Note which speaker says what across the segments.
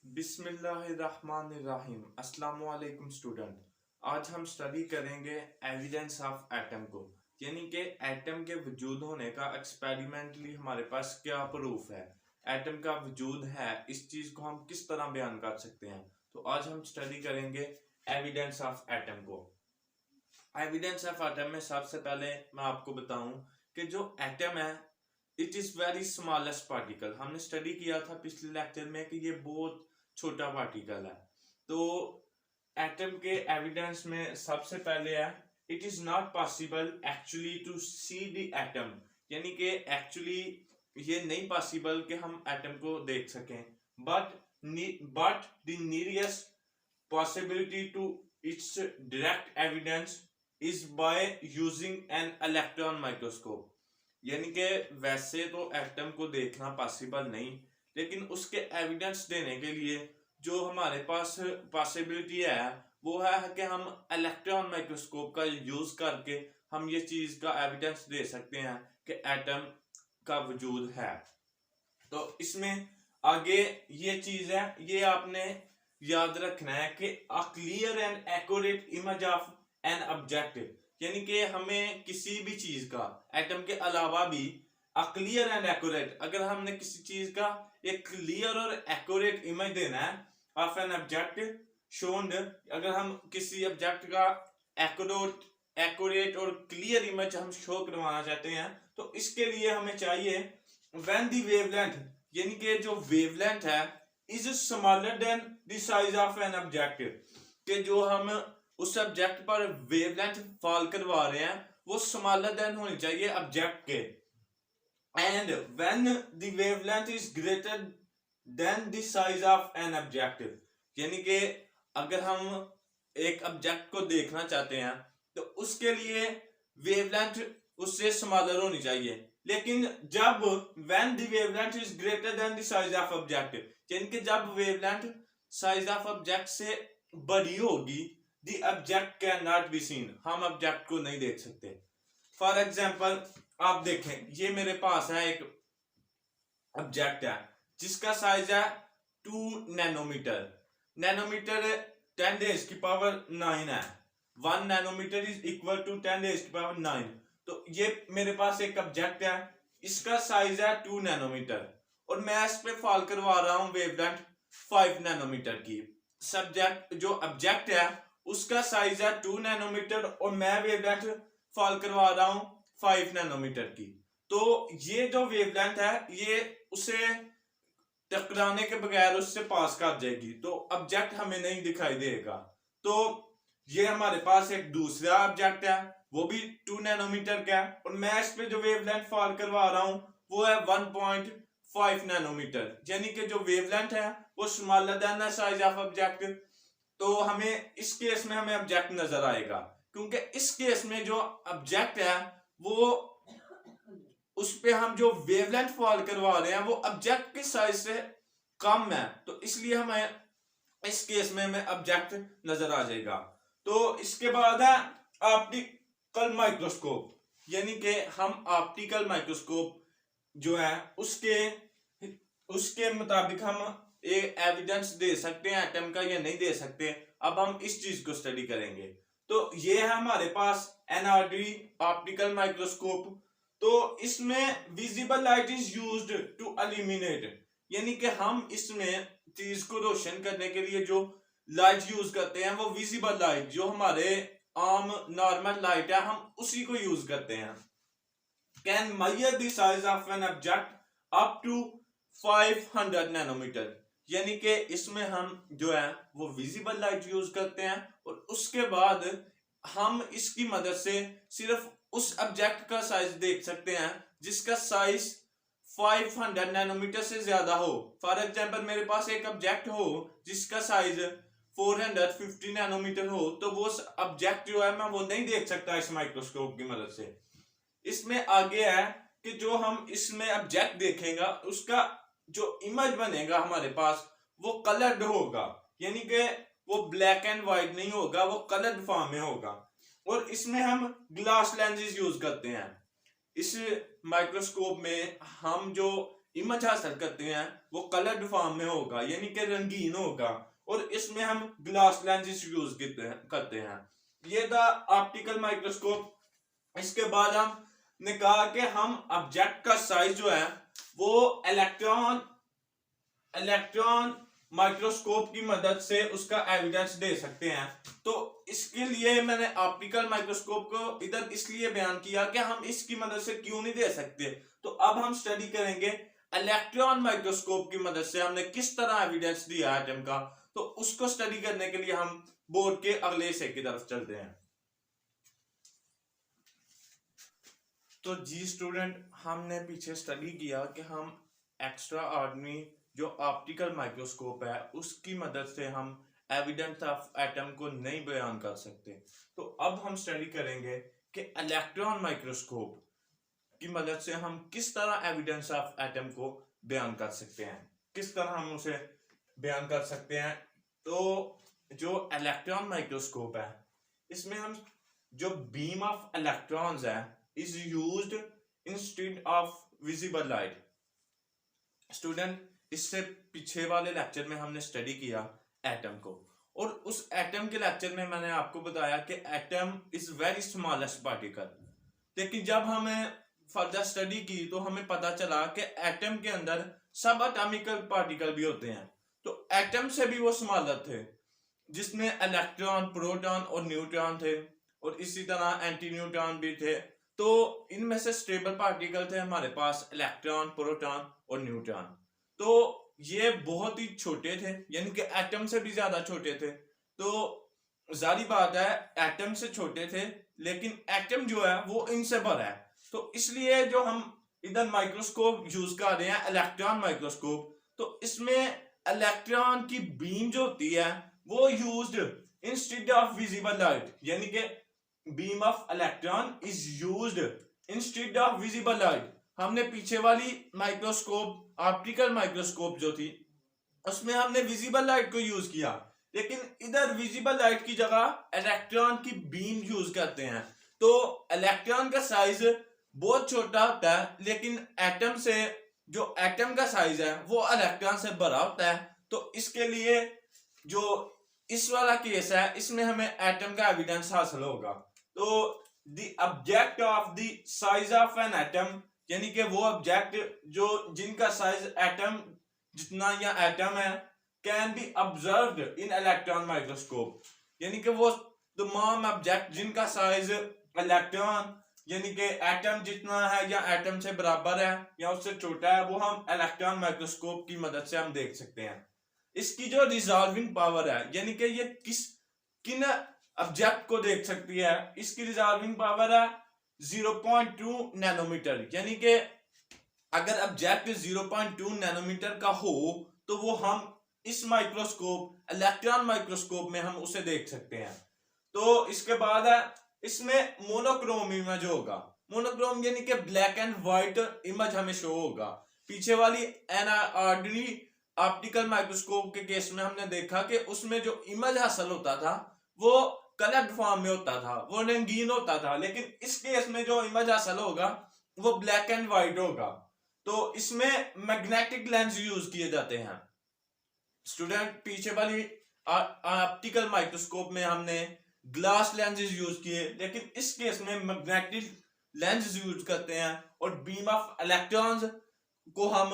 Speaker 1: बिस्मिल्लाहिर्रहमानिर्रहीम। अस्सलाम वालेकुम स्टूडेंट। आज हम स्टडी करेंगे एविडेंस ऑफ एटम को, यानी कि एटम के वजूद होने का एक्सपेरिमेंटली हमारे पास क्या प्रूफ है, एटम का वजूद है, इस चीज को हम किस तरह बयान कर सकते हैं। तो आज हम स्टडी करेंगे एविडेंस ऑफ एटम को। एविडेंस ऑफ एटम में सबसे पहले मैं आपको बताऊं कि जो एटम है it is very smallest particle. हमने स्टडी किया था पिछले लेक्चर में कि ये बहुत छोटा पार्टिकल है। तो एटम के एविडेंस में सबसे पहले है it is not possible actually to see the atom, यानी कि एक्चुअली ये नहीं पॉसिबल कि हम एटम को देख सकें, but the nearest possibility to its direct evidence is by using an electron microscope। यानी कि वैसे तो एटम को देखना पॉसिबल नहीं, लेकिन उसके एविडेंस देने के लिए जो हमारे पास पॉसिबिलिटी है वो है कि हम इलेक्ट्रॉन माइक्रोस्कोप का यूज करके हम ये चीज का एविडेंस दे सकते हैं कि एटम का वजूद है। तो इसमें आगे ये चीज है, ये आपने याद रखना है कि a clear and accurate image of an object, यानी कि हमें किसी भी चीज का एटम के अलावा भी अ क्लियर एंड एक्यूरेट, अगर हमने किसी चीज का एक क्लियर और एक्यूरेट इमेज देना है ऑफ एन ऑब्जेक्ट शोन, अगर हम किसी ऑब्जेक्ट का एक्यूरेट और क्लियर इमेज हम शो करवाना चाहते हैं तो इसके लिए हमें चाहिए व्हेन द वेवलेंथ, यानी कि जो वेवलेंथ है is smaller than the size of an object, कि जो हम उस ऑब्जेक्ट पर वेवलेंथ फॉल करवा रहे हैं वो स्मॉलर देन होनी चाहिए ऑब्जेक्ट के, and when the wavelength is greater than the size of an object, यानी कि अगर हम एक ऑब्जेक्ट को देखना चाहते हैं तो उसके लिए वेवलेंथ उससे स्मॉलर होनी चाहिए, लेकिन जब when the wavelength is greater than the size of object, यानी कि जब वेवलेंथ साइज ऑफ ऑब्जेक्ट से बड़ी होगी the object cannot be seen, हम ऑब्जेक्ट को नहीं देख सकते। फॉर एग्जाम्पल आप देखें, ये मेरे पास है एक ऑब्जेक्ट है जिसका साइज है 2 नैनोमीटर। नैनोमीटर 10 रेज़ की पावर 9 है। 1 nanometer is equal to 10 raise की पावर 9। तो ये मेरे पास एक ऑब्जेक्ट है, इसका साइज है 2 नैनोमीटर और मैं इस पे फॉल करवा रहा हूं वेवलेंथ 5 नैनोमीटर की। सब्जेक्ट जो ऑब्जेक्ट है उसका साइज है 2 नैनोमीटर और मैं वेवलेंथ फॉल करवा रहा हूं 5 नैनोमीटर की। तो ये जो वेवलेंथ है ये उसे टकराने के बगैर उससे पास कर जाएगी, तो ऑब्जेक्ट हमें नहीं दिखाई देगा। तो ये हमारे पास एक दूसरा ऑब्जेक्ट है वो भी 2 नैनोमीटर का है और मैं इस पे जो वेवलेंथ फॉल करवा रहा हूं वो है 1.5 नैनोमीटर, यानी कि जो वेवलेंथ है वो smaller than the size of object. तो हमें इस केस में हमें ऑब्जेक्ट नजर आएगा, क्योंकि इस केस में जो ऑब्जेक्ट है वो उस पे हम जो वेवलेंथ फॉल करवा रहे हैं वो ऑब्जेक्ट के साइज से कम है, तो इसलिए हमें इस केस में हमें ऑब्जेक्ट नजर आ जाएगा। तो इसके बाद है ऑप्टिकल माइक्रोस्कोप, यानी कि हम ऑप्टिकल माइक्रोस्कोप जो है उसके मुताबिक हम एक एविडेंस दे सकते हैं एटम का या नहीं दे सकते। अब हम इस चीज को स्टडी करेंगे। तो ये है हमारे पास एनआरडी ऑप्टिकल माइक्रोस्कोप। तो इसमें visible light is used to eliminate, यानी कि हम इसमें चीज को रोशन करने के लिए जो लाइट यूज करते हैं वो विजिबल लाइट, जो हमारे आम नॉर्मल लाइट है हम उसी को यूज करते हैं। Can measure the size of an object up to 500 nanometer, यानी कि इसमें हम जो है वो विजिबल लाइट यूज करते हैं और उसके बाद हम इसकी मदद से सिर्फ उस ऑब्जेक्ट का साइज देख सकते हैं जिसका साइज 500 नैनोमीटर से ज्यादा हो। फॉर एग्जांपल मेरे पास एक ऑब्जेक्ट हो जिसका साइज 450 नैनोमीटर हो, तो वो ऑब्जेक्ट जो है मैं वो नहीं देख सकता इस माइक्रोस्कोप की मदद से। इसमें आगे है कि जो हम इसमें ऑब्जेक्ट देखेंगे उसका जो इमेज बनेगा हमारे पास वो कलर्ड होगा, यानी कि वो ब्लैक एंड व्हाइट नहीं होगा, वो कलर्ड फॉर्म में होगा। और इसमें हम ग्लास लेंसेज यूज करते हैं। इस माइक्रोस्कोप में हम जो इमेज हासिल करते हैं वो कलर्ड फॉर्म में होगा, यानी कि रंगीन होगा, और इसमें हम ग्लास लेंसेज यूज करते हैं। ये था ऑप्टिकल माइक्रोस्कोप। इसके बाद हमने कहा कि हम ऑब्जेक्ट का साइज जो है वो इलेक्ट्रॉन माइक्रोस्कोप की मदद से उसका एविडेंस दे सकते हैं। तो इसके लिए मैंने ऑप्टिकल माइक्रोस्कोप को इधर इसलिए बयान किया कि हम इसकी मदद से क्यों नहीं दे सकते। तो अब हम स्टडी करेंगे इलेक्ट्रॉन माइक्रोस्कोप की मदद से हमने किस तरह एविडेंस दिया एटम का। तो उसको स्टडी करने के लिए हम बोर्ड के अगले हिस्से की तरफ चलते हैं। तो जी स्टूडेंट, हमने पीछे स्टडी किया कि हम एक्स्ट्रा ऑर्डिनरी जो ऑप्टिकल माइक्रोस्कोप है उसकी मदद से हम एविडेंस ऑफ एटम को नहीं बयान कर सकते। तो अब हम स्टडी करेंगे कि इलेक्ट्रॉन माइक्रोस्कोप की मदद से हम किस तरह एविडेंस ऑफ एटम को बयान कर सकते हैं, किस तरह हम उसे बयान कर सकते हैं। तो जो इलेक्ट्रॉन माइक्रोस्कोप है इसमें हम जो बीम ऑफ इलेक्ट्रॉन्स है is used instead of visible light. Student, इससे पीछे वाले लेक्चर में हमने स्टडी किया एटम को, और उस एटम के लेक्चर में मैंने आपको बताया कि atom is very smallest particle. लेकिन जब हमें फर्दर स्टडी की तो हमें पता चला कि एटम के अंदर सब एटॉमिकल पार्टिकल भी होते हैं। तो एटम से भी वो स्मॉलर थे, जिसमें इलेक्ट्रॉन, प्रोटॉन और न्यूट्रॉन थे, और इसी तरह एंटी न्यूट्रॉन भी थे। तो इनमें से स्टेबल पार्टिकल थे हमारे पास इलेक्ट्रॉन, प्रोटॉन और न्यूट्रॉन। तो ये बहुत ही छोटे थे, यानी कि एटम से भी ज्यादा छोटे थे। तो जारी बात है एटम से छोटे थे, लेकिन एटम जो है वो इनसे बड़ा है। तो इसलिए जो हम इधर माइक्रोस्कोप यूज कर रहे हैं इलेक्ट्रॉन माइक्रोस्कोप, तो इसमें इलेक्ट्रॉन की बीम जो होती है वो used instead of visible light, यानी कि beam of electron is used instead of visible light. हमने पीछे वाली माइक्रोस्कोप ऑप्टिकल माइक्रोस्कोप जो थी उसमें हमने विजिबल लाइट को यूज किया, लेकिन इधर विजिबल लाइट की जगह इलेक्ट्रॉन की बीम यूज करते हैं। तो इलेक्ट्रॉन का साइज बहुत छोटा होता है, लेकिन एटम से जो एटम का साइज है वो इलेक्ट्रॉन से बड़ा होता है। तो इसके लिए जो इस वाला केस है इसमें हमें एटम का एविडेंस हासिल होगा। तो the object of the size of an atom, यानी कि वो ऑब्जेक्ट जो जिनका साइज एटम जितना या एटम है, can be observed in electron microscope, यानी कि वो तमाम ऑब्जेक्ट जिनका साइज इलेक्ट्रॉन यानी कि एटम जितना है या एटम से बराबर है या उससे छोटा है, वो हम इलेक्ट्रॉन माइक्रोस्कोप की मदद से हम देख सकते हैं। इसकी जो रिजॉल्विंग पावर है, यानी कि ये किन ऑब्जेक्ट को देख सकती है, इसकी रिजॉल्विंग पावर है 0.2 नैनोमीटर। यानी कि अगर ऑब्जेक्ट 0.2 नैनोमीटर का हो तो वो हम इस माइक्रोस्कोप इलेक्ट्रॉन माइक्रोस्कोप में हम उसे देख सकते हैं। तो इसके बाद है इसमें मोनोक्रोम इमेज होगा। मोनोक्रोम यानी कि ब्लैक एंड व्हाइट इमेज हमें शो होगा। पीछे वाली ऑर्डिनरी ऑप्टिकल माइक्रोस्कोप के केस में हमने देखा कि उसमें जो इमेज हासिल होता था वो कलर्ड फॉर्म में होता था, वो रंगीन होता था, लेकिन इस केस में जो इमेज हासिल होगा वो ब्लैक एंड व्हाइट होगा। तो इसमें मैग्नेटिक लेंस यूज किए जाते हैं। स्टूडेंट, पीछे वाली ऑप्टिकल माइक्रोस्कोप में हमने ग्लास लेंसेज यूज किए, लेकिन इस केस में मैग्नेटिक लेंस यूज करते हैं और बीम ऑफ इलेक्ट्रॉन्स को हम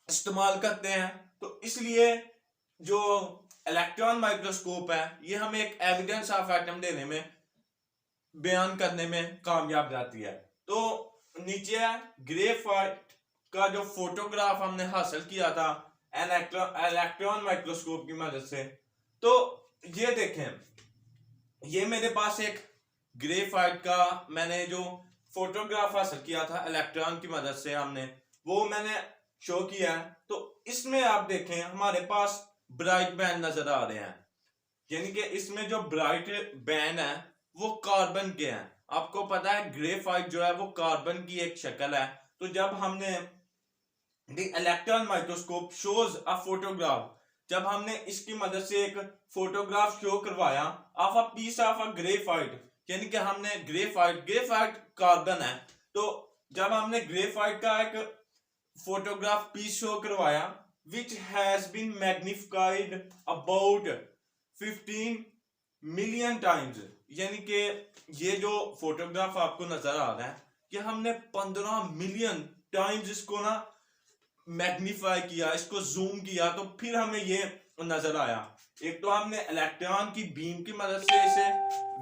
Speaker 1: इस्तेमाल करते हैं। तो इसलिए जो इलेक्ट्रॉन माइक्रोस्कोप है ये हमें एक एविडेंस ऑफ एटम देने में, बयान करने में कामयाब रहती है। तो नीचे है ग्रेफाइट का जो फोटोग्राफ हमने हासिल किया था इलेक्ट्रॉन माइक्रोस्कोप की मदद से। तो ये देखें, ये मेरे पास एक ग्रेफाइट का मैंने जो फोटोग्राफ हासिल किया था इलेक्ट्रॉन की मदद से हमने, वो मैंने शो किया है। तो इसमें आप देखें हमारे पास ब्राइट बैंड नजर आ रहे हैं, यानी कि इसमें जो ब्राइट बैंड है वो कार्बन के हैं। आपको पता है ग्रेफाइट जो है वो कार्बन की एक शक्ल है। तो जब हमने the electron microscope shows a photograph, जब हमने इसकी मदद से एक फोटोग्राफ शो करवाया of a piece of a graphite, यानी कि हमने ग्रेफाइट कार्बन है, तो जब हमने ग्रेफाइट का एक फोटोग्राफ पीस शो करवाया which has been magnified about 15 million times। यानी कि ये जो फोटोग्राफ आपको नजर आ रहा है कि हमने 15 मिलियन टाइम्स इसको ना मैग्नीफाई किया, इसको जूम किया, तो फिर हमें ये नजर आया। एक तो हमने इलेक्ट्रॉन की बीम की मदद से इसे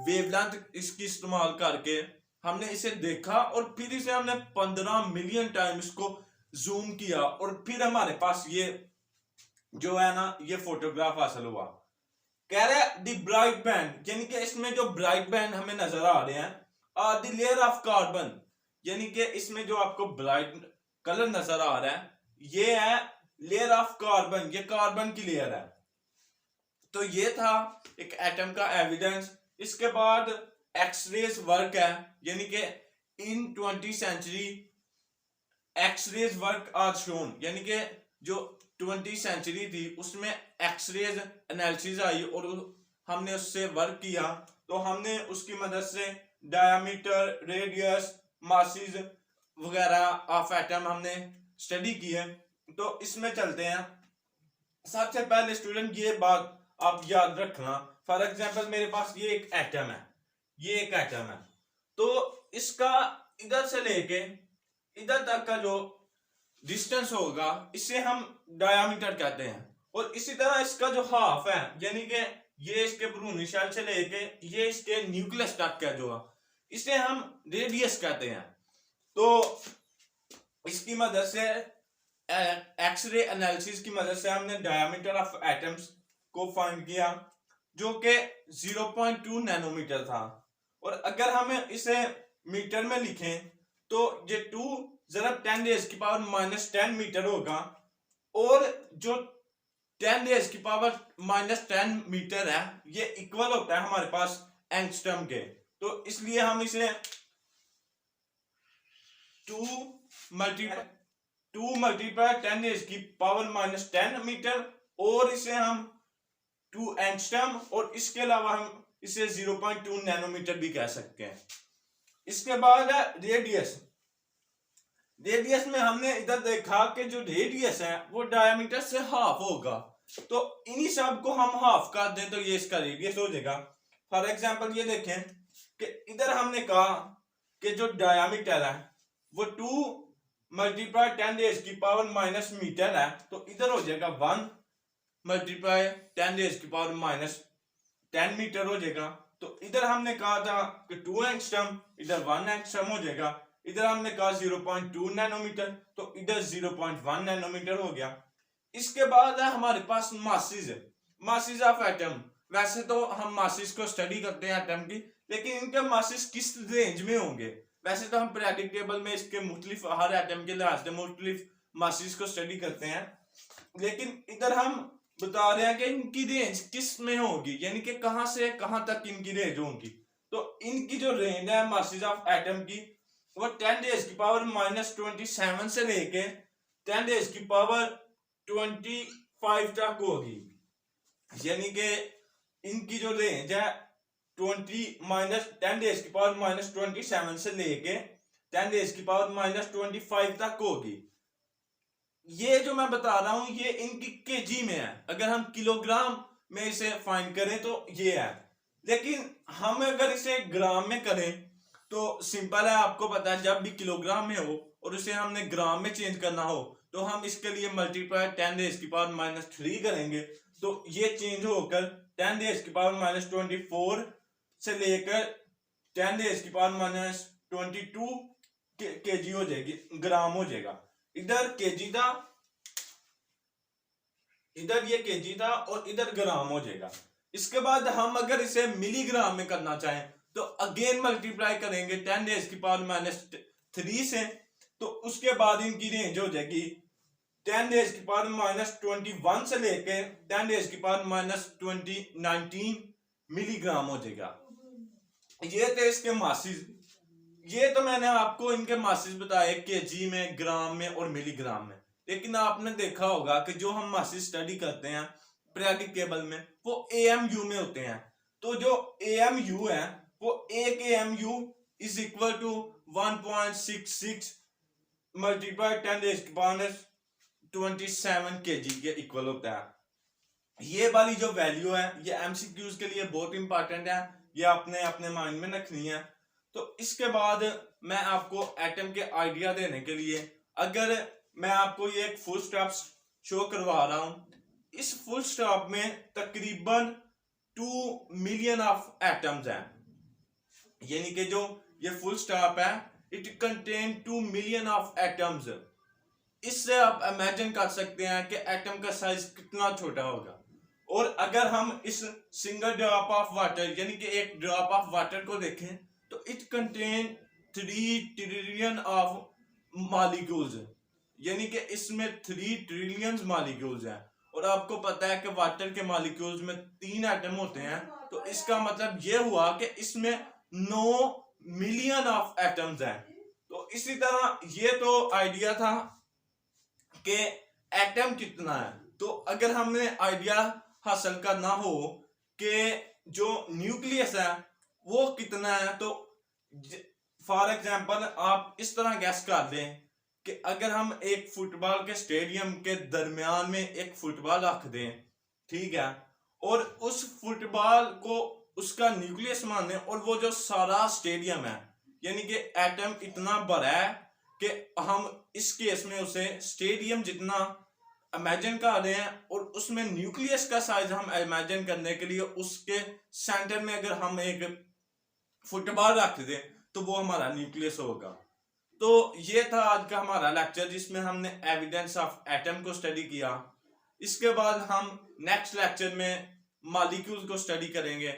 Speaker 1: वेवलेंथ इसकी इस्तेमाल करके हमने इसे देखा और फिर इसे हमने 15 मिलियन टाइम इसको जूम किया और फिर हमारे पास ये जो है ना ये फोटोग्राफ हासिल हुआ। कह रहा है द ब्राइट बैंड, यानी कि इसमें जो ब्राइट बैंड हमें नजर आ रहे हैं are the layer of carbon, यानी कि इसमें जो आपको ब्राइट कलर नजर आ रहा है ये है लेयर ऑफ कार्बन, ये कार्बन की लेयर है। तो ये था एक एटम का एविडेंस। इसके बाद एक्सरेज वर्क है, यानी कि in 20th century x-rays work are shown, यानी कि जो 20th सेंचुरी थी उसमें एक्सरेज एनालिसिस आई और हमने उससे वर्क किया। तो हमने उसकी मदद से डायमीटर, रेडियस, मासेस वगैरह ऑफ एटम हमने स्टडी की है। तो इसमें चलते हैं। सबसे पहले स्टूडेंट ये बात आप याद रखना, फॉर एग्जांपल मेरे पास ये एक एटम है, ये एक एटम है, तो इसका इधर से लेके इधर तक का जो डिस्टेंस होगा इसे हम डायमीटर कहते हैं। और इसी तरह इसका जो हाफ है, यानी कि ये इसके भ्रूण शेल से लेके ये इसके न्यूक्लियस तक का जो है इसे हम रेडियस कहते हैं। तो इसकी मदद से एक्सरे एनालिसिस की मदद से हमने डायमीटर ऑफ एटम्स को फाइंड किया जो कि 0.2 नैनोमीटर था। और अगर हमें इसे मीटर में लिखें तो ये 2 ज़रब 10⁻⁻10 मीटर होगा और जो 10⁻⁻10 मीटर है ये इक्वल होता है हमारे पास एंगस्ट्रम के। तो इसलिए हम इसे 2 मल्टीप्लाई 10⁻⁻10 मीटर और इसे हम 2 एंगस्ट्रम और इसके अलावा हम इसे 0.2 नैनोमीटर भी कह सकते हैं। इसके बाद है रेडियस। रेडियस में हमने इधर देखा कि जो रेडियस है वो डायमीटर से हाफ होगा, तो इन्हीं सब को हम हाफ कर दें तो ये इसका रेडियस हो जाएगा। फॉर एग्जांपल ये देखें कि इधर हमने कहा कि जो डायमीटर है वो 2 मल्टीप्लाई 10⁻⁻ मीटर है, तो इधर हो जाएगा 1 मल्टीप्लाई 10⁻⁻10 मीटर हो जाएगा। तो इधर हमने कहा था कि 2 एंगस्ट्रम, इधर 1 एंगस्ट्रम हो जाएगा। इधर हमने कहा 0.2 नैनोमीटर, तो इधर 0.1 नैनोमीटर हो गया। इसके बाद है हमारे पास मासेस, मासेस ऑफ एटम। वैसे तो हम मासेस को स्टडी करते हैं एटम की, लेकिन इनके मासेस किस रेंज में होंगे? वैसे तो हम पीरियोडिक टेबल में इसके मुख्तलिफ हर एटम के लिहाज से मुख्तलिफ मासेस को स्टडी करते हैं, लेकिन इधर हम बता रहे हैं कि इनकी रेंज किस में होगी, यानी कि कहां से कहां तक इनकी रेंज होगी। तो इनकी जो रेंज है मासेस ऑफ एटम की वो 10⁻⁻27 से लेके 10⁻25 तक होगी। यानी कि इनकी जो रेंज है 10⁻27 से लेके 10⁻25 तक होगी। ये जो मैं बता रहा हूं ये इनकी केजी में है, अगर हम किलोग्राम में इसे फाइंड करें तो ये है, लेकिन हम अगर इसे ग्राम में करें तो सिंपल है, आपको पता है जब भी किलोग्राम में हो और उसे हमने ग्राम में चेंज करना हो तो हम इसके लिए मल्टीप्लाई 10⁻³ करेंगे, तो ये चेंज होकर 10⁻24 से लेकर 10⁻22 केजी हो जाएगी, ग्राम हो जाएगा। इधर केजी था, इधर ये केजी था और इधर ग्राम हो जाएगा। इसके बाद हम अगर इसे मिलीग्राम में करना चाहें तो अगेन मल्टीप्लाई करेंगे 10⁻³ से, तो उसके बाद इनकी रेंज हो जाएगी 10⁻21 से लेके 10⁻19 मिलीग्राम हो जाएगा। ये थे इसके मासेस। ये तो मैंने आपको इनके मासेस बताए केजी में, ग्राम में और मिलीग्राम में, लेकिन आपने देखा होगा कि जो हम मासेस स्टडी करते हैं पीरियोडिक टेबल में वो AMU में होते हैं। तो जो AMU है वो 1 AMU is equal to 1.66 multiply 10⁻27 kg के इक्वल होता है। ये वाली जो वैल्यू है ये एमसीक्यूज के लिए बहुत इंपॉर्टेंट है, ये आपने अपने माइंड में रखनी है। तो इसके बाद मैं आपको एटम के आइडिया देने के लिए अगर मैं आपको ये एक फुल स्टॉप शो करवा रहा हूं, इस फुल स्टॉप में तकरीबन 2 मिलियन ऑफ एटम्स हैं, यानी कि जो ये फुल स्टॉप है it contain 2 million of atoms. इससे आप इमेजिन कर सकते हैं कि एटम का साइज कितना छोटा होगा। और अगर हम इस सिंगल ड्रॉप ऑफ वाटर यानी कि एक ड्रॉप ऑफ वाटर को देखें तो it contain 3 trillion of molecules, यानी कि इसमें 3 ट्रिलियन मॉलिक्यूल्स हैं। और आपको पता है कि वाटर के मॉलिक्यूल्स में 3 एटम होते हैं, तो इसका मतलब ये हुआ कि इसमें 9 मिलियन ऑफ एटम्स हैं। तो इसी तरह ये तो आइडिया था कि एटम कितना है। तो अगर हमें आइडिया हासिल करना हो कि जो न्यूक्लियस है वो कितना है, तो फॉर एग्जांपल आप इस तरह गैस कर दें कि अगर हम एक फुटबॉल के स्टेडियम के दरमियान में एक फुटबॉल रख दें, ठीक है, और उस फुटबॉल को उसका न्यूक्लियस माने और वो जो सारा स्टेडियम है यानी कि एटम इतना बड़ा है कि हम इस केस में उसे स्टेडियम जितना इमेजिन कर रहे हैं, और उसमें न्यूक्लियस का साइज हम इमेजिन करने के लिए उसके सेंटर में अगर हम एक फुटबॉल रख दें तो वो हमारा न्यूक्लियस होगा। तो ये था आज का हमारा लेक्चर जिसमें हमने एविडेंस ऑफ एटम को स्टडी किया। इसके बाद हम नेक्स्ट लेक्चर में मॉलिक्यूल्स को स्टडी करेंगे।